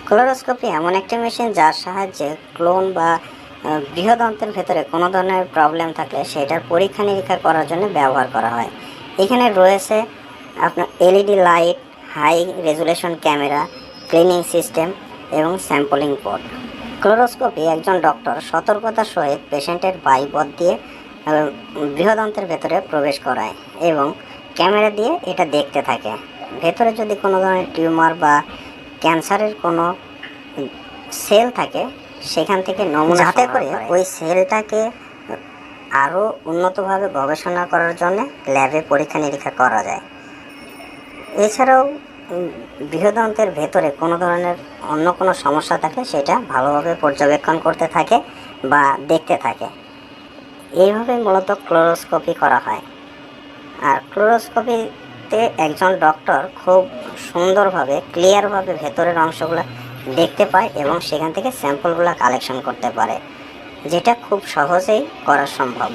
ক্লোরোস্কোপি এমন একটি মেশিন যার সাহায্যে ক্লোন বা বৃহদন্তের ভেতরে কোনো ধরনের প্রবলেম থাকলে সেটার পরীক্ষা নিরীক্ষা করার জন্য ব্যবহার করা হয়। এখানে রয়েছে আপনার LED light, high resolution camera, cleaning system এবং স্যাম্পলিং পোর্ট। ক্লোরোস্কোপি একজন ডক্টর সতর্কতার সহিত পেশেন্টের বায়ুপথ দিয়ে বৃহদন্তের ভেতরে প্রবেশ করায় এবং ক্যামেরা দিয়ে এটা দেখতে থাকে। ভেতরে যদি কোনো ধরনের টিউমার বা ক্যান্সারের কোনো সেল থাকে সেখান থেকে নমুনা যাতে করে ওই সেলটাকে আরও উন্নতভাবে গবেষণা করার জন্য ল্যাবে পরীক্ষা নিরীক্ষা করা যায়। এছাড়াও বৃহদন্তের ভেতরে কোনো ধরনের অন্য কোনো সমস্যা থাকলে সেটা ভালোভাবে পর্যবেক্ষণ করতে থাকে বা দেখতে থাকে। এইভাবে মূলত ক্লোরোস্কোপি করা হয়। আর ক্লোরোস্কোপিতে একজন ডক্টর খুব সুন্দরভাবে ক্লিয়ারভাবে ভেতরের অংশগুলো দেখতে পায় এবং সেখান থেকে স্যাম্পলগুলো কালেকশন করতে পারে, যেটা খুব সহজেই করা সম্ভব।